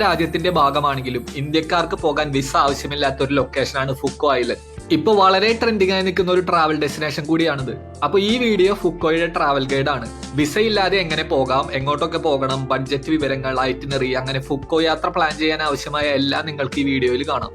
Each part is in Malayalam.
രാജ്യത്തിന്റെ ഭാഗമാണെങ്കിലും ഇന്ത്യക്കാർക്ക് പോകാൻ വിസ ആവശ്യമില്ലാത്ത ഒരു ലൊക്കേഷനാണ് ഫുക്കോ ഐലൻഡ്. ഇപ്പൊ വളരെ ട്രെൻഡിംഗ് ആയി നിൽക്കുന്ന ഒരു ട്രാവൽ ഡെസ്റ്റിനേഷൻ കൂടിയാണിത്. അപ്പൊ ഈ വീഡിയോ ഫുക്കോയുടെ ട്രാവൽ ഗൈഡ് ആണ്. വിസ ഇല്ലാതെ എങ്ങനെ പോകാം, എങ്ങോട്ടൊക്കെ പോകണം, ബഡ്ജറ്റ് വിവരങ്ങൾ, ഐറ്റിനറി, അങ്ങനെ ഫുക്കോ യാത്ര പ്ലാൻ ചെയ്യാൻ ആവശ്യമായ എല്ലാം നിങ്ങൾക്ക് ഈ വീഡിയോയിൽ കാണാം.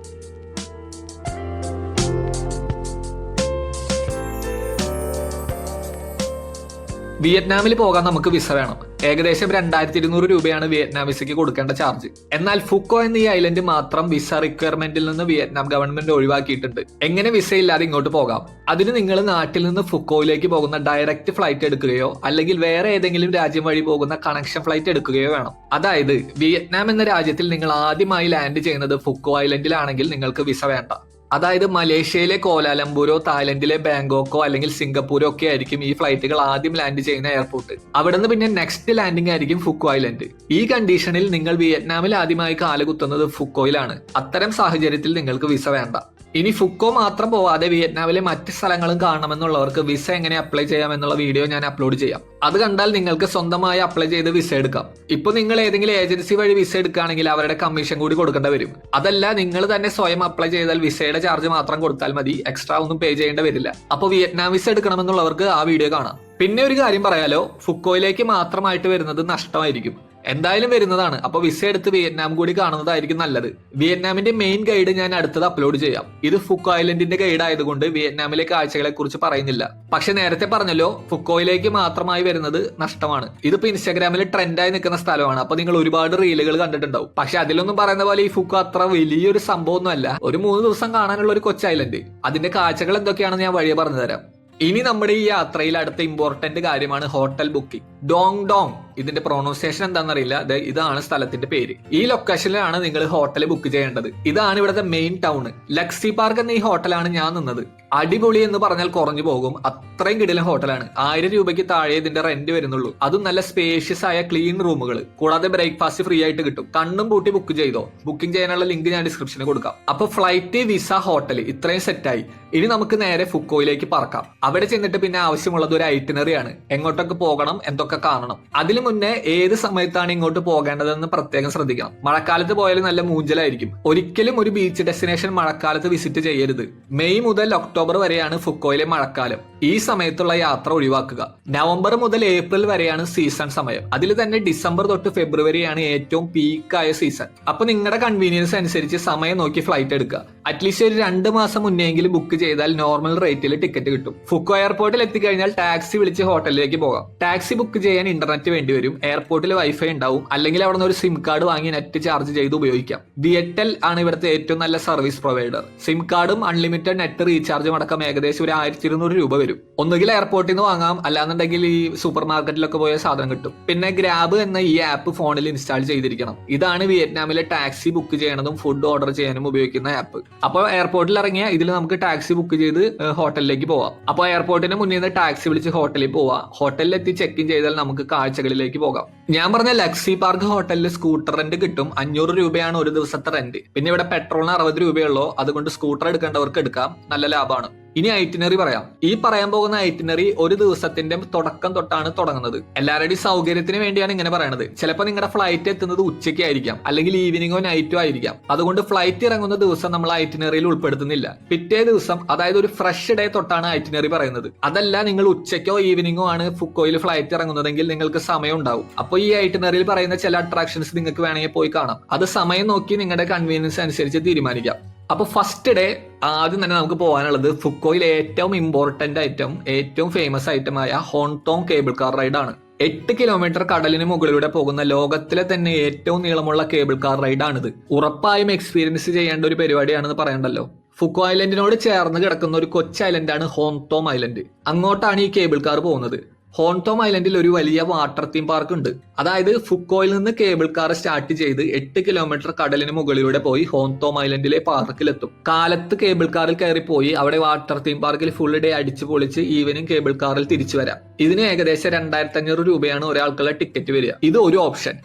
വിയറ്റ്നാമിൽ പോകാൻ നമുക്ക് വിസ വേണം. ഏകദേശം 2200 രൂപയാണ് വിയറ്റ്നാം വിസയ്ക്ക് കൊടുക്കേണ്ട ചാർജ്. എന്നാൽ ഫുക്കോ എന്ന ഈ ഐലൻഡ് മാത്രം വിസ റിക്വയർമെന്റിൽ നിന്ന് വിയറ്റ്നാം ഗവൺമെന്റ് ഒഴിവാക്കിയിട്ടുണ്ട്. എങ്ങനെ വിസ ഇല്ലാതെ ഇങ്ങോട്ട് പോകാം? അതിന് നിങ്ങൾ നാട്ടിൽ നിന്ന് ഫുക്കോയിലേക്ക് പോകുന്ന ഡയറക്റ്റ് ഫ്ലൈറ്റ് എടുക്കുകയോ അല്ലെങ്കിൽ വേറെ ഏതെങ്കിലും രാജ്യം വഴി പോകുന്ന കണക്ഷൻ ഫ്ലൈറ്റ് എടുക്കുകയോ വേണം. അതായത് വിയറ്റ്നാം എന്ന രാജ്യത്തിൽ നിങ്ങൾ ആദ്യമായി ലാൻഡ് ചെയ്യുന്നത് ഫുക്കോ ഐലൻഡിലാണെങ്കിൽ നിങ്ങൾക്ക് വിസ വേണ്ട. അതായത് മലേഷ്യയിലെ കോലാലംപൂരോ തായ്ലൻഡിലെ ബാങ്കോക്കോ അല്ലെങ്കിൽ സിംഗപ്പൂരോ ഒക്കെ ആയിരിക്കും ഈ ഫ്ലൈറ്റുകൾ ആദ്യം ലാൻഡ് ചെയ്യുന്ന എയർപോർട്ട്. അവിടെ നിന്ന് പിന്നെ നെക്സ്റ്റ് ലാൻഡിംഗ് ആയിരിക്കും ഫുക്കോ ഐലൻഡ്. ഈ കണ്ടീഷനിൽ നിങ്ങൾ വിയറ്റ്നാമിൽ ആദ്യമായി കാലുകുത്തുന്നത് ഫുക്കോയിലാണ്. അത്തരം സാഹചര്യത്തിൽ നിങ്ങൾക്ക് വിസ വേണ്ട. ഇനി ഫുക്കോ മാത്രം പോവാതെ വിയറ്റ്നാമിലെ മറ്റ് സ്ഥലങ്ങളും കാണണമെന്നുള്ളവർക്ക് വിസ എങ്ങനെ അപ്ലൈ ചെയ്യാമെന്നുള്ള വീഡിയോ ഞാൻ അപ്ലോഡ് ചെയ്യാം. അത് കണ്ടാൽ നിങ്ങൾക്ക് സ്വന്തമായി അപ്ലൈ ചെയ്ത് വിസ എടുക്കാം. ഇപ്പൊ നിങ്ങൾ ഏതെങ്കിലും ഏജൻസി വഴി വിസ എടുക്കുകയാണെങ്കിൽ അവരുടെ കമ്മീഷൻ കൂടി കൊടുക്കേണ്ടി വരും. അതല്ല, നിങ്ങൾ തന്നെ സ്വയം അപ്ലൈ ചെയ്താൽ വിസയുടെ ചാർജ് മാത്രം കൊടുത്താൽ മതി, എക്സ്ട്രാ ഒന്നും പേ ചെയ്യേണ്ടി വരില്ല. അപ്പൊ വിയറ്റ്നാം വിസ എടുക്കണമെന്നുള്ളവർക്ക് ആ വീഡിയോ കാണാം. പിന്നെ ഒരു കാര്യം പറയാലോ, ഫുക്കോയിലേക്ക് മാത്രമായിട്ട് വരുന്നത് നഷ്ടമായിരിക്കും. എന്തായാലും വരുന്നതാണ്. അപ്പൊ വിസ എടുത്ത് വിയറ്റ്നാം കൂടി കാണുന്നതായിരിക്കും നല്ലത്. വിയറ്റ്നാമിന്റെ മെയിൻ ഗൈഡ് ഞാൻ അടുത്തത് അപ്ലോഡ് ചെയ്യാം. ഇത് ഫുക്കോ ഐലൻഡിന്റെ ഗൈഡ് ആയതുകൊണ്ട് വിയറ്റ്നാമിലെ കാഴ്ചകളെ കുറിച്ച് പറയുന്നില്ല. പക്ഷെ നേരത്തെ പറഞ്ഞല്ലോ, ഫുക്കോയിലേക്ക് മാത്രമായി വരുന്നത് നഷ്ടമാണ്. ഇതിപ്പോ ഇൻസ്റ്റാഗ്രാമിൽ ട്രെൻഡായി നിൽക്കുന്ന സ്ഥലമാണ്. അപ്പൊ നിങ്ങൾ ഒരുപാട് റീലുകൾ കണ്ടിട്ടുണ്ടാവും. പക്ഷെ അതിലൊന്നും പറയുന്ന പോലെ ഈ ഫുക്കോ അത്ര വലിയൊരു സംഭവമൊന്നുമല്ല. ഒരു 3 ദിവസം കാണാനുള്ള ഒരു കൊച്ചു ഐലൻഡ്. അതിന്റെ കാഴ്ചകൾ എന്തൊക്കെയാണെന്ന് ഞാൻ വഴിയെ പറഞ്ഞുതരാം. ഇനി നമ്മുടെ ഈ യാത്രയിൽ അടുത്ത ഇമ്പോർട്ടന്റ് കാര്യമാണ് ഹോട്ടൽ ബുക്കിംഗ്. ഡോങ് ഡോങ്, ഇതിന്റെ പ്രൊണൗൺസിയേഷൻ എന്താണെന്നറിയില്ല. ഇതാണ് സ്ഥലത്തിന്റെ പേര്. ഈ ലൊക്കേഷനിലാണ് നിങ്ങൾ ഹോട്ടൽ ബുക്ക് ചെയ്യേണ്ടത്. ഇതാണ് ഇവിടുത്തെ മെയിൻ ടൗൺ. ലക്സി പാർക്ക് എന്ന ഈ ഹോട്ടലാണ് ഞാൻ നിന്നത്. അടിപൊളി എന്ന് പറഞ്ഞാൽ കുറഞ്ഞു പോകും, അത്രയും കിടിലൻ ഹോട്ടലാണ്. 1000 രൂപയ്ക്ക് താഴെ ഇതിന്റെ റെന്റ് വരുന്നുള്ളൂ. അതും നല്ല സ്പേഷ്യസ് ആയ ക്ലീൻ റൂമുകൾ, കൂടാതെ ബ്രേക്ക്ഫാസ്റ്റ് ഫ്രീ ആയിട്ട് കിട്ടും. കണ്ണും പൂട്ടി ബുക്ക് ചെയ്തോ. ബുക്കിംഗ് ചെയ്യാനുള്ള ലിങ്ക് ഞാൻ ഡിസ്ക്രിപ്ഷനിൽ കൊടുക്കാം. അപ്പൊ ഫ്ലൈറ്റ്, വിസ, ഹോട്ടൽ ഇത്രയും സെറ്റായി. ഇനി നമുക്ക് നേരെ ഫുക്കോയിലേക്ക് പറക്കാം. അവിടെ ചെന്നിട്ട് പിന്നെ ആവശ്യമുള്ളത് ഒരു ഐറ്റിനറി ആണ്. എങ്ങോട്ടൊക്കെ പോകണം, എന്തൊക്കെ കാണണം. അതിനു മുന്നേ ഏത് സമയത്താണ് ഇങ്ങോട്ട് പോകേണ്ടതെന്ന് പ്രത്യേകം ശ്രദ്ധിക്കണം. മഴക്കാലത്ത് പോയാലും നല്ല മൂഞ്ചലായിരിക്കും. ഒരിക്കലും ഒരു ബീച്ച് ഡെസ്റ്റിനേഷൻ മഴക്കാലത്ത് വിസിറ്റ് ചെയ്യരുത്. മെയ് മുതൽ ഒക്ടോബർ വരെയാണ് ഫുക്കോയിലെ മഴക്കാലം. ഈ സമയത്തുള്ള യാത്ര ഒഴിവാക്കുക. നവംബർ മുതൽ ഏപ്രിൽ വരെയാണ് സീസൺ സമയം. അതിൽ തന്നെ ഡിസംബർ തൊട്ട് ഫെബ്രുവരിയാണ് ഏറ്റവും പീക്കായ സീസൺ. അപ്പൊ നിങ്ങളുടെ കൺവീനിയൻസ് അനുസരിച്ച് സമയം നോക്കി ഫ്ലൈറ്റ് എടുക്കുക. അറ്റ്ലീസ്റ്റ് ഒരു 2 മാസം മുന്നെങ്കിലും ബുക്ക് ചെയ്താൽ നോർമൽ റേറ്റിൽ ടിക്കറ്റ് കിട്ടും. ഫുക്കോ എയർപോർട്ടിൽ എത്തിക്കഴിഞ്ഞാൽ ടാക്സി വിളിച്ച് ഹോട്ടലിലേക്ക് പോകാം. ടാക്സി ബുക്ക് ചെയ്യാൻ ഇന്റർനെറ്റ് വേണ്ടിവരും. എയർപോർട്ടിൽ വൈഫൈ ഉണ്ടാവും. അല്ലെങ്കിൽ അവിടെ നിന്ന് ഒരു സിം കാർഡ് വാങ്ങി നെറ്റ് ചാർജ് ചെയ്ത് ഉപയോഗിക്കാം. വിയറ്റൽ ആണ് ഇവിടുത്തെ ഏറ്റവും നല്ല സർവീസ് പ്രൊവൈഡർ. സിം കാർഡും അൺലിമിറ്റഡ് നെറ്റ് റീചാർജും അടക്കം ഏകദേശം ഒരു 1200 രൂപ വരും. ഒന്നുകിൽ എയർപോർട്ടിൽ നിന്ന് വാങ്ങാം, അല്ലാന്നുണ്ടെങ്കിൽ ഈ സൂപ്പർ മാർക്കറ്റിലൊക്കെ പോയ സാധനം കിട്ടും. പിന്നെ ഗ്രാബ് എന്ന ഈ ആപ്പ് ഫോണിൽ ഇൻസ്റ്റാൾ ചെയ്തിരിക്കണം. ഇതാണ് വിയറ്റ്നാമിലെ ടാക്സി ബുക്ക് ചെയ്യണതും ഫുഡ് ഓർഡർ ചെയ്യാനും ഉപയോഗിക്കുന്ന ആപ്പ്. അപ്പോൾ എയർപോർട്ടിൽ ഇറങ്ങിയ ഇതിൽ നമുക്ക് ടാക്സി ബുക്ക് ചെയ്ത് ഹോട്ടലിലേക്ക് പോവാം. അപ്പോൾ എയർപോർട്ടിന് മുന്നിൽ നിന്ന് ടാക്സി വിളിച്ച് ഹോട്ടലിൽ പോവാം. ഹോട്ടലിൽ എത്തി ചെക്ക് ഇൻ ചെയ്താൽ നമുക്ക് കാഴ്ചകളിലേക്ക് പോകാം. ഞാൻ പറഞ്ഞ ലക്സി പാർക്ക് ഹോട്ടലിൽ സ്കൂട്ടർ റെന്റ് കിട്ടും. 500 രൂപയാണ് ഒരു ദിവസത്തെ റെന്റ്. പിന്നെ ഇവിടെ പെട്രോളിന് 60 രൂപയുള്ളൂ. അതുകൊണ്ട് സ്കൂട്ടർ എടുക്കേണ്ടവർക്ക് എടുക്കാം, നല്ല ലാഭമാണ്. ഇനി ഐറ്റിനറി പറയാം. ഈ പറയാൻ പോകുന്ന ഐറ്റിനറി ഒരു ദിവസത്തിന്റെ തുടക്കം തൊട്ടാണ് തുടങ്ങുന്നത്. എല്ലാവരുടെയും സൗകര്യത്തിന് വേണ്ടിയാണ് ഇങ്ങനെ പറയണത്. ചിലപ്പോൾ നിങ്ങളുടെ ഫ്ലൈറ്റ് എത്തുന്നത് ഉച്ചയ്ക്ക് ആയിരിക്കാം, അല്ലെങ്കിൽ ഈവനിങ്ങോ നൈറ്റോ ആയിരിക്കാം. അതുകൊണ്ട് ഫ്ലൈറ്റ് ഇറങ്ങുന്ന ദിവസം നമ്മൾ ഐറ്റിനറിയിൽ ഉൾപ്പെടുത്തുന്നില്ല. പിറ്റേ ദിവസം, അതായത് ഒരു ഫ്രഷ് ഡേ തൊട്ടാണ് ഐറ്റിനറി പറയുന്നത്. അതല്ല, നിങ്ങൾ ഉച്ചയ്ക്കോ ഈവനിങ്ങോ ആണ് ഫുക്കോയിൽ ഫ്ലൈറ്റ് ഇറങ്ങുന്നതെങ്കിൽ നിങ്ങൾക്ക് സമയം ഉണ്ടാവും. അപ്പോൾ ഈ ഐറ്റിനറിയിൽ പറയുന്ന ചില അട്രാക്ഷൻസ് നിങ്ങൾക്ക് വേണമെങ്കിൽ പോയി കാണാം. അത് സമയം നോക്കി നിങ്ങളുടെ കൺവീനിയൻസ് അനുസരിച്ച് തീരുമാനിക്കാം. അപ്പൊ ഫസ്റ്റ് ഡേ ആദ്യം തന്നെ നമുക്ക് പോകാനുള്ളത് ഫുക്കോയിലെ ഏറ്റവും ഇമ്പോർട്ടന്റ് ഐറ്റം, ഏറ്റവും ഫേമസ് ഐറ്റമായ ഹോൺടോങ് കേബിൾ കാർ റൈഡ് ആണ്. 8 കിലോമീറ്റർ കടലിന് മുകളിലൂടെ പോകുന്ന ലോകത്തിലെ തന്നെ ഏറ്റവും നീളമുള്ള കേബിൾ കാർ റൈഡ് ആണിത്. ഉറപ്പായും എക്സ്പീരിയൻസ് ചെയ്യേണ്ട ഒരു പരിപാടിയാണെന്ന് പറയണ്ടല്ലോ. ഫുക്കോ ഐലൻഡിനോട് ചേർന്ന് കിടക്കുന്ന ഒരു കൊച്ചു ഐലൻഡാണ് ഹോൺടോം ഐലൻഡ്. അങ്ങോട്ടാണ് ഈ കേബിൾ കാർ പോകുന്നത്. ഹോൺടോം ഐലൻഡിൽ ഒരു വലിയ വാട്ടർ തീം പാർക്ക് ഉണ്ട്. അതായത് ഫുക്കോയിൽ നിന്ന് കേബിൾ കാർ സ്റ്റാർട്ട് ചെയ്ത് 8 കിലോമീറ്റർ കടലിന് മുകളിലൂടെ പോയി ഹോൺടോം ഐലൻഡിലെ പാർക്കിലെത്തും. കാലത്ത് കേബിൾ കാറിൽ കയറിപ്പോയി അവിടെ വാട്ടർ തീം പാർക്കിൽ ഫുൾ ഡേ അടിച്ചു പൊളിച്ച് ഈവനിങ് കേബിൾ കാറിൽ തിരിച്ചു വരാം. ഇതിന് ഏകദേശം 2500 രൂപയാണ് ഒരാൾക്കുള്ള ടിക്കറ്റ് വരിക. ഇത് ഒരു ഓപ്ഷൻ.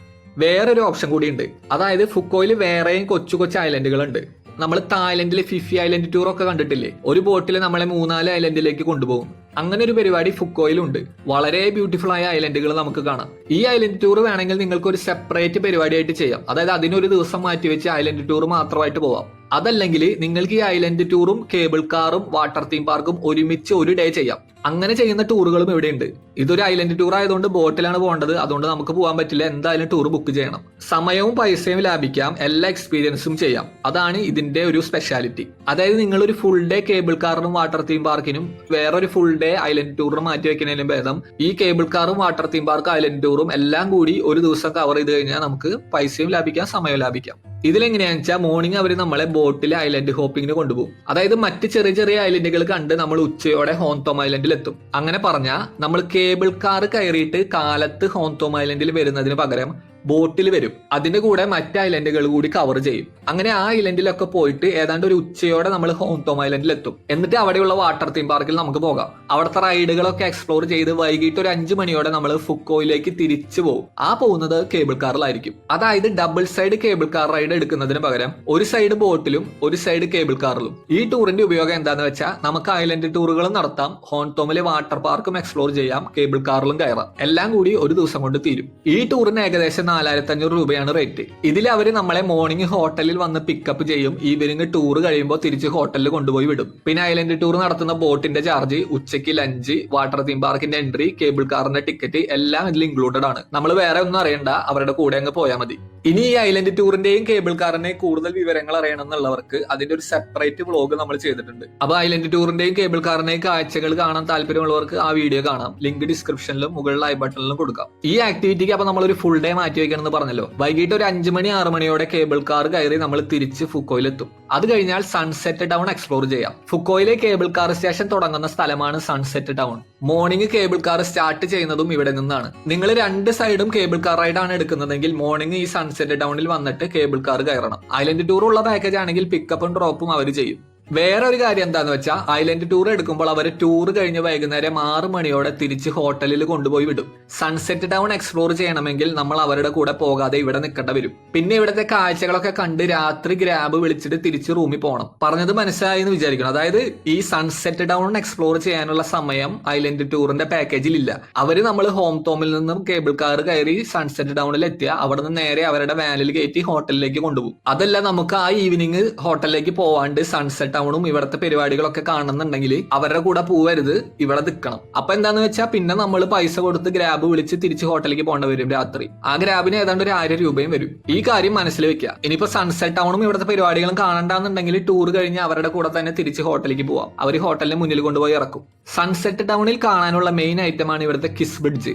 വേറൊരു ഓപ്ഷൻ കൂടി ഉണ്ട്. അതായത് ഫുക്കോയിൽ വേറെയും കൊച്ചു കൊച്ചു ഐലൻഡുകൾ ഉണ്ട്. നമ്മൾ തായ്ലൻഡിലെ ഫിഫി ഐലൻഡ് ടൂർ ഒക്കെ കണ്ടിട്ടില്ലേ? ഒരു ബോട്ടിൽ നമ്മളെ 3-4 ഐലൻഡിലേക്ക് കൊണ്ടുപോകും. അങ്ങനെ ഒരു പരിപാടി ഫുക്കോയിലുണ്ട്. വളരെ ബ്യൂട്ടിഫുൾ ആയ ഐലൻഡുകൾ നമുക്ക് കാണാം. ഈ ഐലൻഡ് ടൂർ വേണമെങ്കിൽ നിങ്ങൾക്ക് ഒരു സെപ്പറേറ്റ് പരിപാടിയായിട്ട് ചെയ്യാം. അതായത് അതിനൊരു ദിവസം മാറ്റിവെച്ച് ഐലൻഡ് ടൂർ മാത്രമായിട്ട് പോവാം. അതല്ലെങ്കിൽ നിങ്ങൾക്ക് ഈ ഐലൻഡ് ടൂറും കേബിൾ കാറും വാട്ടർ തീം പാർക്കും ഒരുമിച്ച് ഒരു ഡേ ചെയ്യാം. അങ്ങനെ ചെയ്യുന്ന ടൂറുകളും ഇവിടെയുണ്ട്. ഇതൊരു ഐലൻഡ് ടൂർ ആയതുകൊണ്ട് ബോട്ടിലാണ് പോകേണ്ടത്. അതുകൊണ്ട് നമുക്ക് പോകാൻ പറ്റില്ല. എന്തായാലും ടൂർ ബുക്ക് ചെയ്യണം. സമയവും പൈസയും ലാഭിക്കാം, എല്ലാ എക്സ്പീരിയൻസും ചെയ്യാം. അതാണ് ഇതിന്റെ ഒരു സ്പെഷ്യാലിറ്റി. അതായത് നിങ്ങൾ ഒരു ഫുൾ ഡേ കേബിൾ കാറിനും വാട്ടർ തീം പാർക്കിനും വേറൊരു ഫുൾ ഡേ ഐലൻഡ് ടൂറിനും മാറ്റി വെക്കുന്നതിനും ഭേദം ഈ കേബിൾ കാറും വാട്ടർ തീം പാർക്ക് ഐലൻഡ് ടൂറും എല്ലാം കൂടി ഒരു ദിവസം കവർ ചെയ്ത് കഴിഞ്ഞാൽ നമുക്ക് പൈസയും ലാഭിക്കാം, സമയവും ലാഭിക്കാം. ഇതിലെങ്ങനെയാണെന്ന് വെച്ചാൽ മോർണിംഗ് അവർ നമ്മളെ ബോട്ടിൽ ഐലൻഡ് ഹോപ്പിങ്ങിന് കൊണ്ടുപോകും. അതായത് മറ്റ് ചെറിയ ചെറിയ ഐലൻഡുകൾ കണ്ട് നമ്മൾ ഉച്ചയോടെ ഹോൺതോം ഐലൻഡിൽ എത്തും. അങ്ങനെ പറഞ്ഞാൽ നമ്മൾ കേബിൾ കാർ കയറിയിട്ട് കാലത്ത് ഹോൺതോം ഐലൻഡിൽ വരുന്നതിന് പകരം ബോട്ടിൽ വരും. അതിന്റെ കൂടെ മറ്റ് ഐലൻഡുകൾ കൂടി കവർ ചെയ്യും. അങ്ങനെ ആ ഐലൻഡിലൊക്കെ പോയിട്ട് ഏതാണ്ട് ഒരു ഉച്ചയോടെ നമ്മൾ ഹോൺതോം ഐലൻഡിൽ എത്തും. എന്നിട്ട് അവിടെയുള്ള വാട്ടർ തീം പാർക്കിൽ നമുക്ക് പോകാം. അവിടുത്തെ റൈഡുകളൊക്കെ എക്സ്പ്ലോർ ചെയ്ത് വൈകിട്ട് ഒരു 5 മണിയോടെ നമ്മൾ ഫുക്കോയിലേക്ക് തിരിച്ചു പോകും. ആ പോകുന്നത് കേബിൾ കാറിലായിരിക്കും. അതായത് double side cable car ride എടുക്കുന്നതിന് പകരം ഒരു സൈഡ് ബോട്ടിലും ഒരു സൈഡ് കേബിൾ കാറിലും. ഈ ടൂറിന്റെ ഉപയോഗം എന്താന്ന് വെച്ചാൽ നമുക്ക് ഐലൻഡ് ടൂറുകളും നടത്താം, ഹോൺതോമിലെ വാട്ടർ പാർക്കും എക്സ്പ്ലോർ ചെയ്യാം, കേബിൾ കാറിലും കയറാം. എല്ലാം കൂടി ഒരു ദിവസം കൊണ്ട് തീരും. ഈ ടൂറിന് ഏകദേശം 4500 രൂപയാണ് റേറ്റ്. ഇതിൽ അവര് നമ്മളെ മോർണിംഗ് ഹോട്ടലിൽ വന്ന് പിക്കപ്പ് ചെയ്യും. ഈവനിങ് ടൂർ കഴിയുമ്പോൾ തിരിച്ച് ഹോട്ടലിൽ കൊണ്ടുപോയി വിടും. പിന്നെ ഐലൻഡ് ടൂർ നടത്തുന്ന ബോട്ടിന്റെ ചാർജ്, ഉച്ചയ്ക്ക് ലഞ്ച്, വാട്ടർ തീം പാർക്കിന്റെ എൻട്രി, കേബിൾ കാറിന്റെ ടിക്കറ്റ് എല്ലാം ഇതിൽ ഇൻക്ലൂഡഡ് ആണ്. നമ്മൾ വേറെ ഒന്നും അറിയണ്ട, അവരുടെ കൂടെ അങ്ങ് പോയാൽ മതി. ഇനി ഈ ഐലൻഡ് ടൂറിന്റെയും കേബിൾ കാറിന്റെയും കൂടുതൽ വിവരങ്ങൾ അറിയണം എന്നുള്ളവർക്ക് അതിന്റെ ഒരു സെപ്പറേറ്റ് വ്ലോഗ് നമ്മൾ ചെയ്തിട്ടുണ്ട്. അപ്പൊ ഐലൻഡ് ടൂറിന്റെയും കേബിൾ കാറിന്റെയും കാഴ്ചകൾ കാണാൻ താല്പര്യമുള്ളവർക്ക് ആ വീഡിയോ കാണാം. ലിങ്ക് ഡിസ്ക്രിപ്ഷനിലും മുകളിൽ ഐ ബട്ടണിലും കൊടുക്കാം. ഈ ആക്ടിവിറ്റിക്ക് അപ്പൊ നമ്മൾ ഒരു ഫുൾ ഡേ മാറ്റി വെക്കണം എന്ന് പറഞ്ഞല്ലോ. വൈകിട്ട് ഒരു 5 മണി 6 മണിയോടെ കേബിൾ കാർ കയറി നമ്മൾ തിരിച്ച് ഫുക്കോയിലെത്തും. അത് കഴിഞ്ഞാൽ സൺസെറ്റ് ടൗൺ എക്സ്പ്ലോർ ചെയ്യാം. ഫുക്കോയിലെ കേബിൾ കാർ സ്റ്റേഷൻ തുടങ്ങുന്ന സ്ഥലമാണ് sunset town. Morning cable car start ചെയ്യുന്നതും ഇവിടെ നിന്നാണ്. നിങ്ങൾ 2 സൈഡും കേബിൾ കാർ റൈഡാണ് എടുക്കുന്നതെങ്കിൽ മോർണിംഗ് ഈ സൺസെറ്റ് ടൗണിൽ വന്നിട്ട് കേബിൾ കാർ കയറണം. ഐലൻഡ് ടൂർ ഉള്ള പാക്കേജ് ആണെങ്കിൽ പിക്കപ്പും ഡ്രോപ്പും അവർ ചെയ്യും. വേറെ ഒരു കാര്യം എന്താന്ന് വെച്ചാൽ ഐലൻഡ് ടൂർ എടുക്കുമ്പോൾ അവർ ടൂർ കഴിഞ്ഞ് വൈകുന്നേരം 6 മണിയോടെ തിരിച്ച് ഹോട്ടലിൽ കൊണ്ടുപോയി വിടും. സൺസെറ്റ് ടൗൺ എക്സ്പ്ലോർ ചെയ്യണമെങ്കിൽ നമ്മൾ അവരുടെ കൂടെ പോകാതെ ഇവിടെ നിൽക്കേണ്ടി വരും. പിന്നെ ഇവിടുത്തെ കാഴ്ചകളൊക്കെ കണ്ട് രാത്രി ഗ്രാബ് വിളിച്ചിട്ട് തിരിച്ച് റൂമിൽ പോകണം. പറഞ്ഞത് മനസ്സിലായി എന്ന് വിചാരിക്കണം. അതായത് ഈ സൺസെറ്റ് ടൗൺ എക്സ്പ്ലോർ ചെയ്യാനുള്ള സമയം ഐലൻഡ് ടൂറിന്റെ പാക്കേജിൽ ഇല്ല. അവര് നമ്മൾ ഹോൺതോമിൽ നിന്നും കേബിൾ കാർ കയറി സൺസെറ്റ് ടൗണിൽ എത്തിയ അവിടെ നിന്ന് നേരെ അവരുടെ വാനിൽ കയറ്റി ഹോട്ടലിലേക്ക് കൊണ്ടുപോകും. അതല്ല, നമുക്ക് ആ ഈവനിങ് ഹോട്ടലിലേക്ക് പോവാണ്ട് സൺസെറ്റ് ടൗണും ഇവിടുത്തെ പരിപാടികളൊക്കെ കാണുന്നുണ്ടെങ്കിൽ അവരുടെ കൂടെ പോവരുത്, ഇവിടെ നിൽക്കണം. അപ്പൊ എന്താന്ന് വെച്ചാൽ പിന്നെ നമ്മൾ പൈസ കൊടുത്ത് ഗ്രാബ് വിളിച്ച് തിരിച്ച് ഹോട്ടലിലേക്ക് പോകേണ്ടി വരും രാത്രി. ആ ഗ്രാബിന് ഏതാണ്ട് ഒരു 1000 രൂപയും വരും. ഈ കാര്യം മനസ്സിൽ വെക്കുക. ഇനിയിപ്പോ സൺസെറ്റ് ടൗണും ഇവിടുത്തെ പരിപാടികളും കാണണ്ടെന്നുണ്ടെങ്കിൽ ടൂർ കഴിഞ്ഞ് അവരുടെ കൂടെ തന്നെ തിരിച്ച് ഹോട്ടലിലേക്ക് പോവാം. അവർ ഹോട്ടലിന് മുന്നിൽ കൊണ്ടുപോയി ഇറക്കും. സൺസെറ്റ് ടൗണിൽ കാണാനുള്ള മെയിൻ ഐറ്റമാണ് ഇവിടുത്തെ കിസ് ബ്രിഡ്ജ്.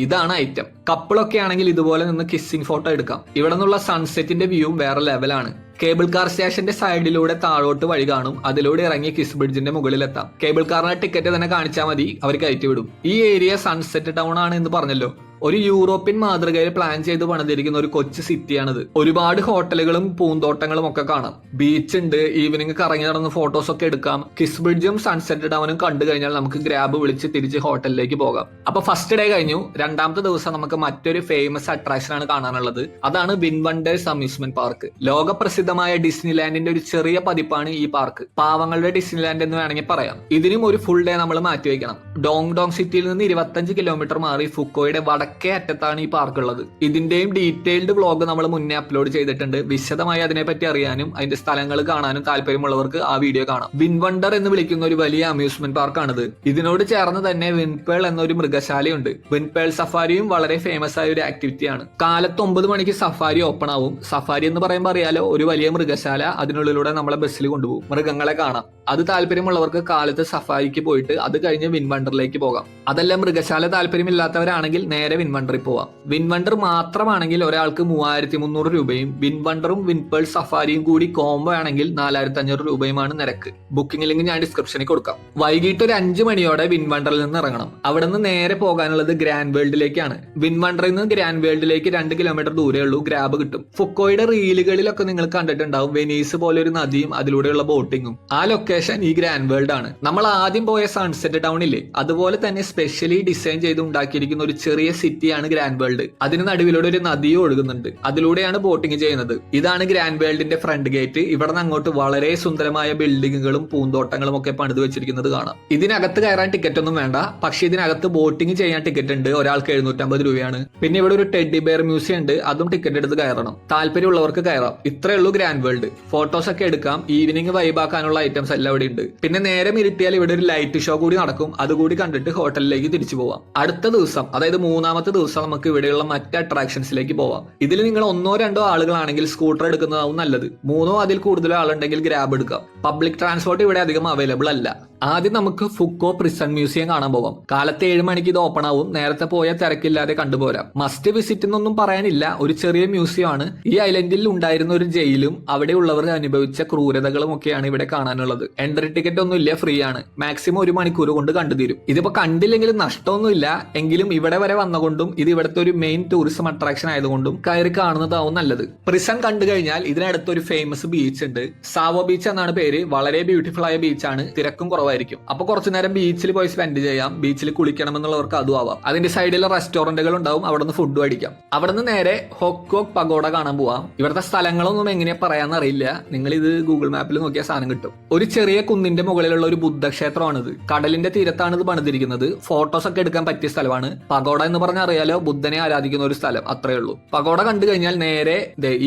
ഇതാണ് ഐറ്റം. കപ്പിളൊക്കെ ആണെങ്കിൽ ഇതുപോലെ നിന്ന് കിസ്സിംഗ് ഫോട്ടോ എടുക്കാം. ഇവിടെ നിന്നുള്ള സൺസെറ്റിന്റെ വ്യൂവും വേറെ ലെവലാണ്. കേബിൾ കാർ സ്റ്റേഷന്റെ സൈഡിലൂടെ താഴോട്ട് വഴി കാണും. അതിലൂടെ ഇറങ്ങി കിസ് ബ്രിഡ്ജിന്റെ മുകളിലെത്താം. കേബിൾ കാറിന്റെ ടിക്കറ്റ് തന്നെ കാണിച്ചാൽ മതി, അവർ കയറ്റി വിടും. ഈ ഏരിയ സൺസെറ്റ് ടൗൺ ആണ് എന്ന് പറഞ്ഞല്ലോ. ഒരു യൂറോപ്യൻ മാതൃകയിൽ പ്ലാൻ ചെയ്ത് പണിതിരിക്കുന്ന ഒരു കൊച്ചു സിറ്റിയാണിത്. ഒരുപാട് ഹോട്ടലുകളും പൂന്തോട്ടങ്ങളും ഒക്കെ കാണാം. ബീച്ച് ഉണ്ട്. ഈവനിങ് കറങ്ങി നടന്ന് ഫോട്ടോസ് ഒക്കെ എടുക്കാം. കിസ് ബ്രിഡ്ജും സൺസെറ്റ് ടൗണും കണ്ടു കഴിഞ്ഞാൽ നമുക്ക് ഗ്രാബ് വിളിച്ച് തിരിച്ച് ഹോട്ടലിലേക്ക് പോകാം. അപ്പൊ ഫസ്റ്റ് ഡേ കഴിഞ്ഞു. രണ്ടാമത്തെ ദിവസം നമുക്ക് മറ്റൊരു ഫേമസ് അട്രാക്ഷൻ ആണ് കാണാനുള്ളത്. അതാണ് വിൻ വണ്ടേഴ്സ് അമ്യൂസ്മെന്റ് പാർക്ക്. ലോകപ്രസിദ്ധമായ ഡിസ്നിലാൻഡിന്റെ ഒരു ചെറിയ പതിപ്പാണ് ഈ പാർക്ക്. പാവങ്ങളുടെ ഡിസ്നിലാൻഡ് എന്ന് വേണമെങ്കിൽ പറയാം. ഇതിനും ഒരു ഫുൾ ഡേ നമ്മൾ മാറ്റിവെക്കണം. ഡോങ് സിറ്റിയിൽ നിന്ന് 25 കിലോമീറ്റർ മാറി ഫുക്കോയുടെ വടക്കേ അറ്റത്താണ് ഈ പാർക്ക് ഉള്ളത്. ഇതിന്റെയും ഡീറ്റെയിൽഡ് വ്ലോഗ് നമ്മൾ മുന്നേ അപ്ലോഡ് ചെയ്തിട്ടുണ്ട്. വിശദമായി അതിനെപ്പറ്റി അറിയാനും അതിന്റെ സ്ഥലങ്ങൾ കാണാനും താല്പര്യമുള്ളവർക്ക് ആ വീഡിയോ കാണാം. വിൻ വണ്ടർ എന്ന് വിളിക്കുന്ന ഒരു വലിയ അമ്യൂസ്മെന്റ് പാർക്കാണിത്. ഇതിനോട് ചേർന്ന് തന്നെ വിൻപേൾ എന്നൊരു മൃഗശാലയുണ്ട്. വിൻപേൾ സഫാരിയും വളരെ ഫേമസ് ആയ ഒരു ആക്ടിവിറ്റിയാണ്. കാലത്ത് 9 മണിക്ക് സഫാരി ഓപ്പൺ ആവും. സഫാരി എന്ന് പറയുമ്പോൾ അറിയാലോ, ഒരു വലിയ മൃഗശാല. അതിനുള്ളിലൂടെ നമ്മളെ ബസ്സിൽ കൊണ്ടുപോകും. മൃഗങ്ങളെ കാണാം. അത് താല്പര്യമുള്ളവർക്ക് കാലത്ത് സഫാരിക്ക് പോയിട്ട് അത് കഴിഞ്ഞ് വിൻ വണ്ടറിലേക്ക് പോകാം. അതല്ല, മൃഗശാല താല്പര്യമില്ലാത്തവരാണെങ്കിൽ നേരെ വിൻ വണ്ടറിൽ പോവാം. വിൻ വണ്ടർ മാത്രമാണെങ്കിൽ ഒരാൾക്ക് 3300 രൂപയും വിൻ വണ്ടറും വിൻപേൾ സഫാരിയും കൂടി കോംബോ ആണെങ്കിൽ 4500 രൂപയുമാണ് നിരക്ക്. ബുക്കിംഗ് ലിങ്ക് ഞാൻ ഡിസ്ക്രിപ്ഷനിൽ കൊടുക്കാം. വൈകിട്ട് ഒരു 5 മണിയോടെ വിൻ വണ്ടറിൽ നിന്ന് ഇറങ്ങണം. അവിടെ നിന്ന് നേരെ പോകാനുള്ളത് ഗ്രാൻഡ് വേൾഡിലേക്കാണ്. വിൻ വണ്ടറിൽ നിന്ന് ഗ്രാൻഡ് വേൾഡിലേക്ക് 2 കിലോമീറ്റർ ദൂരേ ഉള്ളൂ. ഗ്രാബ് കിട്ടും. ഫുക്കോയുടെ റീലുകളിലൊക്കെ നിങ്ങൾ കണ്ടിട്ടുണ്ടാവും വെനീസ് പോലെ ഒരു നദിയും അതിലൂടെയുള്ള ബോട്ടിങ്ങും. ആ ലൊക്കേഷൻ ഈ ഗ്രാൻഡ് വേൾഡ് ആണ്. നമ്മൾ ആദ്യം പോയ സൺസെറ്റ് ടൗൺ ഇല്ലേ, അതുപോലെ തന്നെ സ്പെഷ്യലി ഡിസൈൻ ചെയ്ത് ഉണ്ടാക്കിയിരിക്കുന്ന ഒരു ചെറിയ സിറ്റിയാണ് ഗ്രാൻഡ് വേൾഡ്. അതിന് നടുവിലൂടെ ഒരു നദിയും ഒഴുകുന്നുണ്ട്. അതിലൂടെയാണ് ബോട്ടിംഗ് ചെയ്യുന്നത്. ഇതാണ് ഗ്രാൻഡ് വേൾഡിന്റെ ഫ്രണ്ട് ഗേറ്റ്. ഇവിടെ നിന്ന് അങ്ങോട്ട് വളരെ സുന്ദരമായ ബിൽഡിങ്ങുകളും പൂന്തോട്ടങ്ങളും ഒക്കെ പണിത് വെച്ചിരിക്കുന്നത് കാണാം. ഇതിനകത്ത് കയറാൻ ടിക്കറ്റ് ഒന്നും വേണ്ട. പക്ഷെ ഇതിനകത്ത് ബോട്ടിംഗ് ചെയ്യാൻ ടിക്കറ്റ് ഉണ്ട്. ഒരാൾക്ക് 750 രൂപയാണ്. പിന്നെ ഇവിടെ ഒരു ടെഡ്ഡി ബെയർ മ്യൂസിയം ഉണ്ട്. അതും ടിക്കറ്റ് എടുത്ത് കയറണം. താല്പര്യമുള്ളവർക്ക് കയറാം. ഇത്രയേ ഉള്ളൂ ഗ്രാൻഡ് വേൾഡ്. ഫോട്ടോസ് ഒക്കെ എടുക്കാം. ഈവനിങ് വൈബാക്കാനുള്ള ഐറ്റംസ് എല്ലാം ഇവിടെ ഉണ്ട്. പിന്നെ നേരം ഇരുട്ടിയാൽ ഇവിടെ ഒരു ലൈറ്റ് ഷോ കൂടി നടക്കും. അതുകൂടി കണ്ടിട്ട് ഹോട്ടലിലേക്ക് തിരിച്ചു പോവാം. അടുത്ത ദിവസം, അതായത് 3-ാമത്തെ ദിവസം നമുക്ക് ഇവിടെയുള്ള മറ്റ് അട്രാക്ഷൻസിലേക്ക് പോവാം. ഇതിൽ നിങ്ങൾ 1-2 ആളുകളാണെങ്കിൽ സ്കൂട്ടർ എടുക്കുന്നതാവും നല്ലത്. 3 അതിൽ കൂടുതലോ ആളുണ്ടെങ്കിൽ ഗ്രാബ് എടുക്കാം. പബ്ലിക് ട്രാൻസ്പോർട്ട് ഇവിടെ അധികം അവൈലബിൾ അല്ല. ആദ്യം നമുക്ക് ഫുക്കോ പ്രിസൺ മ്യൂസിയം കാണാൻ പോവാം. കാലത്ത് 7 മണിക്ക് ഇത് ഓപ്പൺ ആവും. നേരത്തെ പോയാൽ തിരക്കില്ലാതെ കണ്ടുപോരാം. മസ്റ്റ് വിസിറ്റ് എന്നൊന്നും പറയാനില്ല. ഒരു ചെറിയ മ്യൂസിയം ആണ്. ഈ ഐലൻഡിൽ ഉണ്ടായിരുന്ന ഒരു ജയിലും അവിടെയുള്ളവർ അനുഭവിച്ച ക്രൂരതകളും ഒക്കെയാണ് ഇവിടെ കാണാനുള്ളത്. എൻട്രി ടിക്കറ്റ് ഒന്നും ഇല്ല, ഫ്രീ ആണ്. മാക്സിമം 1 മണിക്കൂർ കൊണ്ട് കണ്ടുതീരും. ഇതിപ്പോ കണ്ടില്ലെങ്കിലും നഷ്ടമൊന്നുമില്ല. എങ്കിലും ഇവിടെ വരെ വന്നുകൊണ്ടും ഇത് ഇവിടുത്തെ ഒരു മെയിൻ ടൂറിസം അട്രാക്ഷൻ ആയതുകൊണ്ടും കയറി കാണുന്നതാവും നല്ലത്. പ്രിസൺ കണ്ടു കഴിഞ്ഞാൽ ഇതിനടുത്ത് ഒരു ഫേമസ് ബീച്ച് ഉണ്ട്. സാവോ ബീച്ച് എന്നാണ് പേര്. വളരെ ബ്യൂട്ടിഫുൾ ആയ ബീച്ചാണ്. തിരക്കും കുറവായിരിക്കും. അപ്പൊ കുറച്ചു നേരം ബീച്ചിൽ പോയി സ്പെൻഡ് ചെയ്യാം. ബീച്ചിൽ കുളിക്കണമെന്നുള്ളവർക്ക് അതും ആവാം. അതിന്റെ സൈഡിൽ റെസ്റ്റോറന്റുകൾ ഉണ്ടാവും. അവിടെ നിന്ന് ഫുഡ് അടിക്കാം. അവിടെ നിന്ന് നേരെ ഹോക്കോക്ക് പഗോഡ കാണാൻ പോവാം. ഇവിടുത്തെ സ്ഥലങ്ങളൊന്നും എങ്ങനെയാ പറയാന്ന് അറിയില്ല. നിങ്ങൾ ഇത് ഗൂഗിൾ മാപ്പിൽ നോക്കിയാൽ സാധനം കിട്ടും. ഒരു ചെറിയ കുന്നിന്റെ മുകളിലുള്ള ഒരു ബുദ്ധക്ഷേത്രമാണിത്. കടലിന്റെ തീരത്താണ് ഇത് പണിതിരിക്കുന്നത്. ഫോട്ടോസ് ഒക്കെ എടുക്കാൻ പറ്റിയ സ്ഥലമാണ്. പഗോഡ എന്ന് പറഞ്ഞാൽ അറിയാലോ, ബുദ്ധനെ ആരാധിക്കുന്ന ഒരു സ്ഥലം. അത്രേ ഉള്ളൂ. പഗോഡ കണ്ടു കഴിഞ്ഞാൽ നേരെ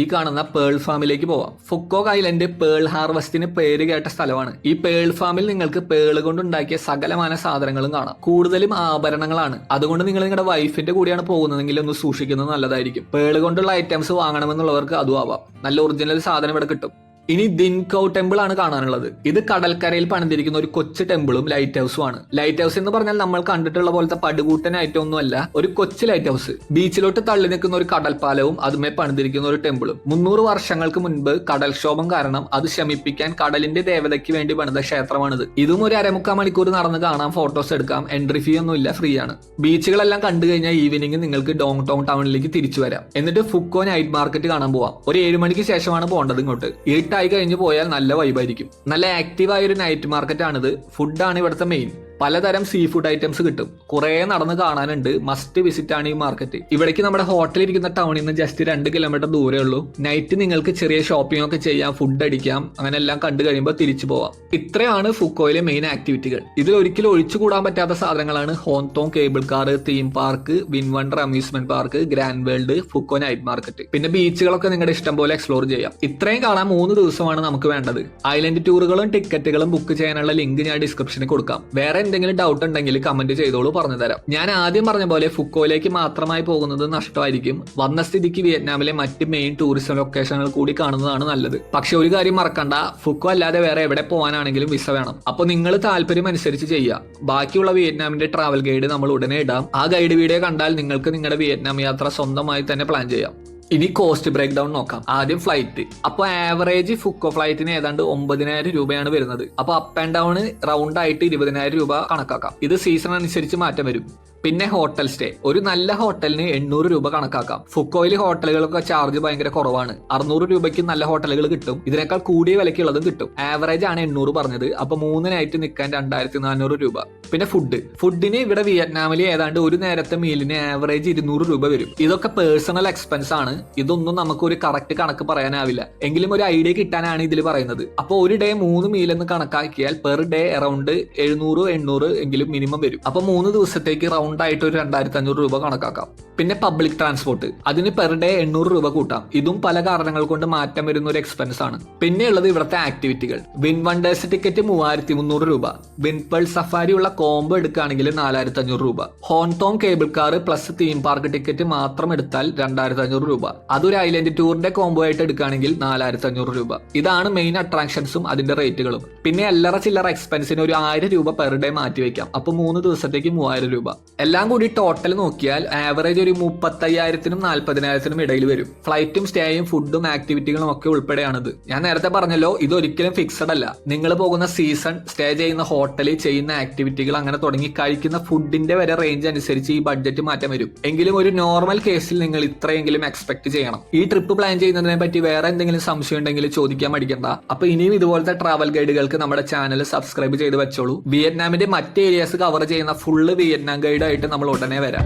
ഈ കാണുന്ന പേൾ ഫാമിലേക്ക് പോവാം. ഫുക്കോക്ക് ഐലൻഡ് പേൾ ഹാർവസ്റ്റിന് പേര് കേട്ട സ്ഥലമാണ്. ഈ പേൾ ഫാമിൽ നിങ്ങൾക്ക് പേള് കൊണ്ടുണ്ടാക്കിയ സകലമാന സാധനങ്ങളും കാണാം. കൂടുതലും ആഭരണങ്ങളാണ്. അതുകൊണ്ട് നിങ്ങൾ നിങ്ങളുടെ വൈഫിന്റെ കൂടെയാണ് പോകുന്നതെങ്കിൽ ഒന്ന് സൂക്ഷിക്കുന്നത് നല്ലതായിരിക്കും. പേള് കൊണ്ടുള്ള ഐറ്റംസ് വാങ്ങണമെന്നുള്ളവർക്ക് അതും ആവാം. നല്ല ഒറിജിനൽ സാധനം ഇവിടെ കിട്ടും. ഇനി ദിൻകൗ ടെമ്പിൾ ആണ് കാണാനുള്ളത്. ഇത് കടൽക്കരയിൽ പണിതിരിക്കുന്ന ഒരു കൊച്ചു ടെമ്പിളും ലൈറ്റ് ഹൗസും ആണ്. ലൈറ്റ് ഹൗസ് എന്ന് പറഞ്ഞാൽ നമ്മൾ കണ്ടിട്ടുള്ള പോലത്തെ പടുകൂട്ടൻ ഐറ്റം ഒന്നുമല്ല. ഒരു കൊച്ചു ലൈറ്റ് ഹൗസ്. ബീച്ചിലോട്ട് തള്ളി നിൽക്കുന്ന ഒരു കടൽപ്പാലവും അതുമേ പണിതിരിക്കുന്ന ഒരു ടെമ്പിളും. 300 വർഷങ്ങൾക്ക് മുൻപ് കടൽക്ഷോഭം കാരണം അത് ശമിപ്പിക്കാൻ കടലിന്റെ ദേവതയ്ക്ക് വേണ്ടി പണിത ക്ഷേത്രമാണിത്. ഇതും ഒരു 1/4 മണിക്കൂർ നടന്ന് കാണാം. ഫോട്ടോസ് എടുക്കാം. എൻട്രി ഫീ ഒന്നും ഇല്ല, ഫ്രീ ആണ്. ബീച്ചുകളെല്ലാം കണ്ടു കഴിഞ്ഞാൽ ഈവനിങ് നിങ്ങൾക്ക് ഡോങ് ടോങ് ടൗണിലേക്ക് തിരിച്ചു വരാം. എന്നിട്ട് ഫുക്കോ നൈറ്റ് മാർക്കറ്റ് കാണാൻ പോവാം. ഒരു 7 മണിക്ക് ശേഷമാണ് പോകേണ്ടത് ഇങ്ങോട്ട്. കഴിഞ്ഞ് പോയാൽ നല്ല വൈബായിരിക്കും. നല്ല ആക്റ്റീവായ ഒരു നൈറ്റ് മാർക്കറ്റ് ആണിത്. ഫുഡാണ് ഇവിടുത്തെ മെയിൻ. പലതരം സീ ഫുഡ് ഐറ്റംസ് കിട്ടും. കുറെ നടന്ന് കാണാനുണ്ട്. മസ്റ്റ് വിസിറ്റ് ആണ് ഈ മാർക്കറ്റ്. ഇവിടേക്ക് നമ്മുടെ ഹോട്ടലിൽ ഇരിക്കുന്ന ടൗണിൽ നിന്ന് ജസ്റ്റ് 2 കിലോമീറ്റർ ദൂരേ ഉള്ളൂ. നൈറ്റ് നിങ്ങൾക്ക് ചെറിയ ഷോപ്പിംഗ് ഒക്കെ ചെയ്യാം, ഫുഡ് അടിക്കാം. അങ്ങനെ എല്ലാം കണ്ടു കഴിയുമ്പോൾ തിരിച്ചു പോവാം. ഇത്രയാണ് ഫുക്കോയിലെ മെയിൻ ആക്ടിവിറ്റികൾ. ഇതിൽ ഒരിക്കലും ഒഴിച്ചുകൂടാൻ പറ്റാത്ത സാധനങ്ങളാണ് Hon Thom cable car, theme park, Vin Wonder amusement park, Grand World, Phu Quoc night market. പിന്നെ ബീച്ചുകളൊക്കെ നിങ്ങളുടെ ഇഷ്ടം പോലെ എക്സ്പ്ലോർ ചെയ്യാം. ഇത്രയും കാണാൻ 3 ദിവസമാണ് നമുക്ക് വേണ്ടത്. ഐലൻഡ് ടൂറുകളും ടിക്കറ്റുകളും ബുക്ക് ചെയ്യാനുള്ള ലിങ്ക് ഞാൻ ഡിസ്ക്രിപ്ഷനിൽ കൊടുക്കാം. വേറെ എന്തെങ്കിലും ഡൗട്ട് ഉണ്ടെങ്കിൽ കമന്റ് ചെയ്തോളൂ, പറഞ്ഞു തരാം. ഞാൻ ആദ്യം പറഞ്ഞ പോലെ ഫുക്കോയിലേക്ക് മാത്രമായി പോകുന്നത് നഷ്ടമായിരിക്കും. വന്ന സ്ഥിതിക്ക് വിയറ്റ്നാമിലെ മറ്റ് മെയിൻ ടൂറിസം ലൊക്കേഷനുകൾ കൂടി കാണുന്നതാണ് നല്ലത്. പക്ഷെ ഒരു കാര്യം മറക്കണ്ട, ഫുക്കോ അല്ലാതെ വേറെ എവിടെ പോകാനാണെങ്കിലും വിസ വേണം. അപ്പൊ നിങ്ങൾ താല്പര്യം അനുസരിച്ച് ചെയ്യുക. ബാക്കിയുള്ള വിയറ്റ്നാമിന്റെ ട്രാവൽ ഗൈഡ് നമ്മൾ ഉടനെ ഇടാം. ആ ഗൈഡ് വീഡിയോ കണ്ടാൽ നിങ്ങൾക്ക് നിങ്ങളുടെ വിയറ്റ്നാം യാത്ര സ്വന്തമായി തന്നെ പ്ലാൻ ചെയ്യാം. ഇനി കോസ്റ്റ് ബ്രേക്ക് ഡൗൺ നോക്കാം. ആദ്യം ഫ്ലൈറ്റ്. അപ്പൊ ആവറേജ് ഫുക്കോ ഫ്ലൈറ്റിന് ഏതാണ്ട് 9,000 രൂപയാണ് വരുന്നത്. അപ്പൊ അപ്പ് ആൻഡ് ഡൗൺ റൗണ്ട് ആയിട്ട് 20,000 രൂപ കണക്കാക്കാം. ഇത് സീസൺ അനുസരിച്ച് മാറ്റം വരും. പിന്നെ ഹോട്ടൽ സ്റ്റേ. ഒരു നല്ല ഹോട്ടലിന് 800 രൂപ കണക്കാക്കാം. ഫുക്കോയിൽ ഹോട്ടലുകളൊക്കെ ചാർജ് ഭയങ്കര കുറവാണ്. 600 രൂപയ്ക്ക് നല്ല ഹോട്ടലുകൾ കിട്ടും. ഇതിനേക്കാൾ കൂടിയ വിലക്കുള്ളതും കിട്ടും. ആവറേജ് ആണ് 800 പറഞ്ഞത്. അപ്പൊ 3 നൈറ്റ് നിൽക്കാൻ 2400 രൂപ. പിന്നെ ഫുഡിന് ഇവിടെ വിയറ്റ്നാമിൽ ഏതാണ്ട് ഒരു നേരത്തെ മീലിന് ആവറേജ് 200 രൂപ വരും. ഇതൊക്കെ പേഴ്സണൽ എക്സ്പെൻസ് ആണ്. ഇതൊന്നും നമുക്ക് ഒരു കറക്റ്റ് കണക്ക് പറയാനാവില്ല. എങ്കിലും ഒരു ഐഡിയ കിട്ടാനാണ് ഇതിൽ പറയുന്നത്. അപ്പൊ ഒരു ഡേ 3 മീൽ എന്ന് കണക്കാക്കിയാൽ പെർ ഡേ അറൌണ്ട് 700-800 എങ്കിലും മിനിമം വരും. അപ്പൊ 3 ദിവസത്തേക്ക് റൗണ്ട് ആയിട്ട് ഒരു 2500 രൂപ കണക്കാക്കാം. പിന്നെ പബ്ലിക് ട്രാൻസ്പോർട്ട്, അതിന് പെർ ഡേ 800 രൂപ കൂട്ടാം. ഇതും പല കാരണങ്ങൾ കൊണ്ട് മാറ്റം വരുന്ന ഒരു എക്സ്പെൻസ് ആണ്. പിന്നെ ഉള്ളത് ഇവിടുത്തെ ആക്ടിവിറ്റികൾ. വിൻ വണ്ടേഴ്സ് ടിക്കറ്റ് 3300 രൂപ. വിൻപേൾ സഫാരി ഉള്ള കോംബോ എടുക്കുകയാണെങ്കിൽ 4500 രൂപ. Hon Thom cable car plus theme park ticket മാത്രം എടുത്താൽ 2500 രൂപ. അതൊരു ഐലൻഡ് ടൂറിന്റെ കോംബോ ആയിട്ട് എടുക്കുകയാണെങ്കിൽ 4500 രൂപ. ഇതാണ് മെയിൻ അട്രാക്ഷൻസും അതിന്റെ റേറ്റുകളും. പിന്നെ അല്ലറ ചില്ലറ എക്സ്പെൻസിന് ഒരു 1000 രൂപ പെർ ഡേ മാറ്റി വെക്കാം. അപ്പൊ 3 ദിവസത്തേക്ക് 3000 രൂപ. എല്ലാം കൂടി ടോട്ടൽ നോക്കിയാൽ ആവറേജ് ഒരു 35,000-നും 40,000-നും ഇടയിൽ വരും. ഫ്ലൈറ്റും സ്റ്റേയും ഫുഡും ആക്ടിവിറ്റികളും ഒക്കെ ഉൾപ്പെടെയാണിത്. ഞാൻ നേരത്തെ പറഞ്ഞല്ലോ, ഇതൊരിക്കലും ഫിക്സഡ് അല്ല. നിങ്ങൾ പോകുന്ന സീസൺ, സ്റ്റേ ചെയ്യുന്ന ഹോട്ടലിൽ, ചെയ്യുന്ന ആക്ടിവിറ്റികൾ, അങ്ങനെ തുടങ്ങി കഴിക്കുന്ന ഫുഡിന്റെ വരെ റേഞ്ച് അനുസരിച്ച് ഈ ബഡ്ജറ്റ് മാറ്റം വരും. എങ്കിലും ഒരു നോർമൽ കേസിൽ നിങ്ങൾ ഇത്രയെങ്കിലും എക്സ്പെക്ട് ചെയ്യണം. ഈ ട്രിപ്പ് പ്ലാൻ ചെയ്യുന്നതിനെ പറ്റി വേറെ എന്തെങ്കിലും സംശയം ഉണ്ടെങ്കിൽ ചോദിക്കാൻ മടിക്കണ്ട. അപ്പൊ ഇനിയും ഇതുപോലത്തെ ട്രാവൽ ഗൈഡുകൾക്ക് നമ്മുടെ ചാനൽ സബ്സ്ക്രൈബ് ചെയ്ത് വെച്ചോളൂ. വിയറ്റ്നാമിന്റെ മറ്റ് ഏരിയാസ് കവർ ചെയ്യുന്ന ഫുള്ള് വിയറ്റ്നാം ഗൈഡ് ആയിട്ട് നമ്മൾ ഉടനെ വരാം.